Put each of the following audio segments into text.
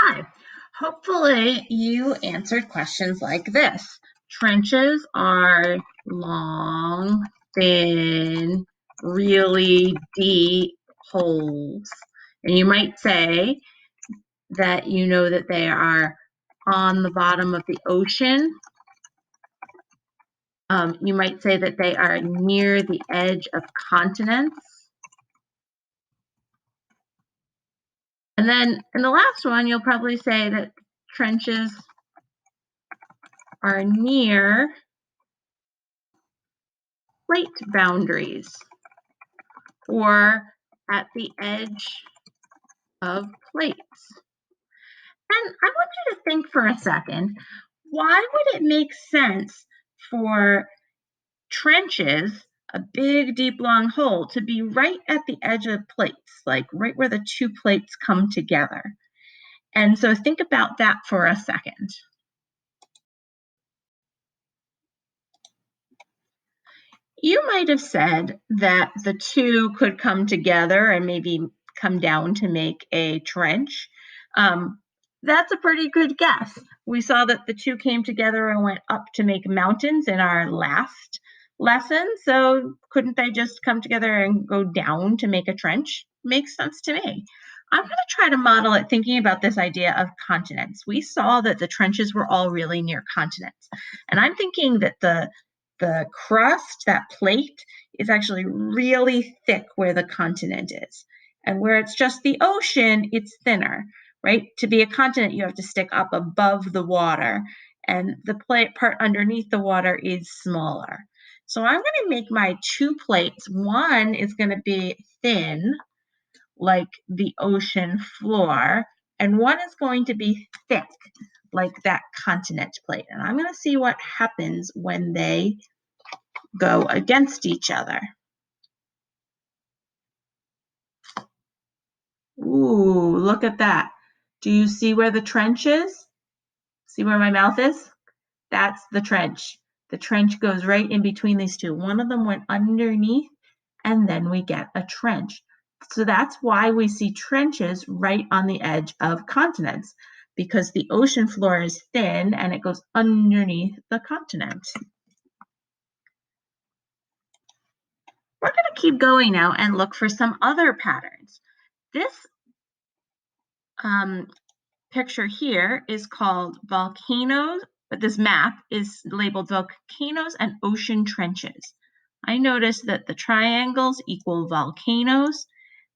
Hi. Hopefully you answered questions like this. Trenches are long, thin, really deep holes. And you might say that you know that they are on the bottom of the ocean. You might say that they are near the edge of continents. And then in the last one, you'll probably say that trenches are near plate boundaries or at the edge of plates. And I want you to think for a second, why would it make sense for trenches, a big, deep, long hole, to be right at the edge of plates, like right where the two plates come together? And so think about that for a second. You might have said that the two could come together and maybe come down to make a trench. That's a pretty good guess. We saw that the two came together and went up to make mountains in our last lesson. So couldn't they just come together and go down to make a trench? Makes sense to me. I'm going to try to model it thinking about this idea of continents. We saw that the trenches were all really near continents. And I'm thinking that the crust, that plate, is actually really thick where the continent is. And where it's just the ocean, it's thinner, right? To be a continent, you have to stick up above the water, and the plate part underneath the water is smaller. So I'm going to make my two plates. One is going to be thin, like the ocean floor, and one is going to be thick, like that continent plate. And I'm going to see what happens when they go against each other. Ooh, look at that. Do you see where the trench is? See where my mouth is? That's the trench. The trench goes right in between these two. One of them went underneath, and then we get a trench. So that's why we see trenches right on the edge of continents, because the ocean floor is thin and it goes underneath the continent. We're going to keep going now and look for some other patterns. This picture here is called volcanoes, but this map is labeled volcanoes and ocean trenches. I noticed that the triangles equal volcanoes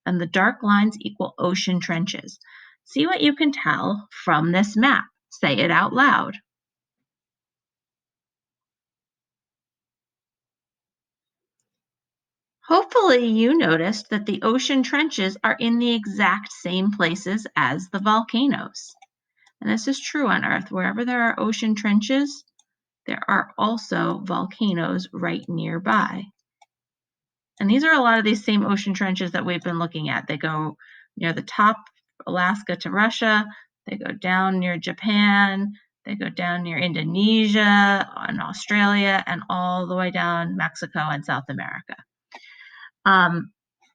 and the dark lines equal ocean trenches. See what you can tell from this map. Say it out loud. Hopefully you noticed that the ocean trenches are in the exact same places as the volcanoes. And this is true on Earth. Wherever there are ocean trenches, there are also volcanoes right nearby. And these are a lot of these same ocean trenches that we've been looking at. They go near the top, Alaska to Russia. They go down near Japan. They go down near Indonesia and Australia and all the way down Mexico and South America.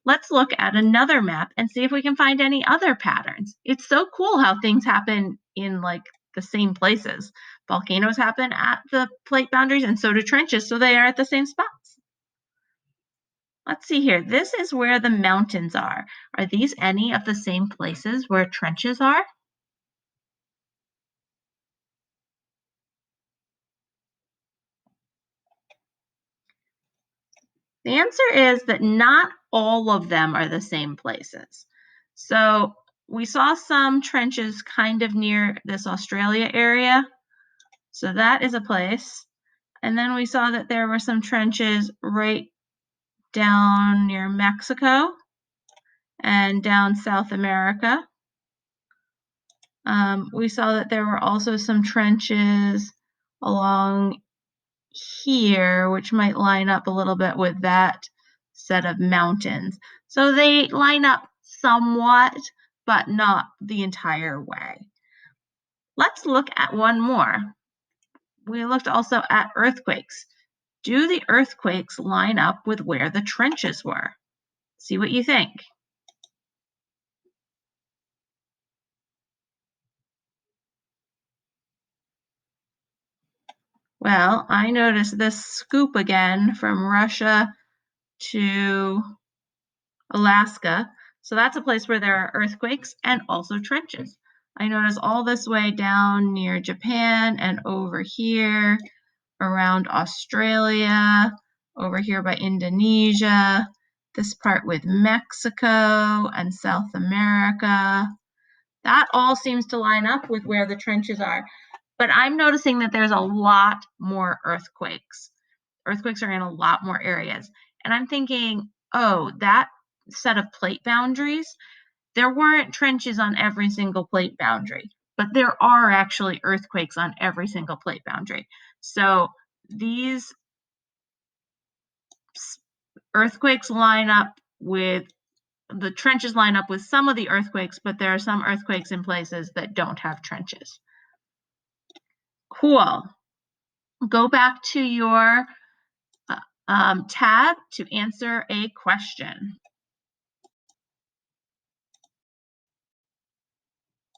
Let's look at another map and see if we can find any other patterns. It's so cool how things happen in like the same places. Volcanoes happen at the plate boundaries, and so do trenches, so they are at the same spots. Let's see here. This is where the mountains are. Are these any of the same places where trenches are? The answer is that not all of them are the same places. So we saw some trenches kind of near this Australia area. So that is a place. And then we saw that there were some trenches right down near Mexico and down South America. We saw that there were also some trenches along here, which might line up a little bit with that set of mountains. So they line up somewhat, but not the entire way. Let's look at one more. We looked also at earthquakes. Do the earthquakes line up with where the trenches were? See what you think. Well, I noticed this scoop again from Russia to Alaska. So that's a place where there are earthquakes and also trenches. I notice all this way down near Japan and over here around Australia, over here by Indonesia, this part with Mexico and South America. That all seems to line up with where the trenches are. But I'm noticing that there's a lot more earthquakes. Earthquakes are in a lot more areas. And I'm thinking, oh, that set of plate boundaries, there weren't trenches on every single plate boundary, but there are actually earthquakes on every single plate boundary. So these earthquakes line up with the trenches line up with some of the earthquakes, but there are some earthquakes in places that don't have trenches. Cool. Go back to your tab to answer a question.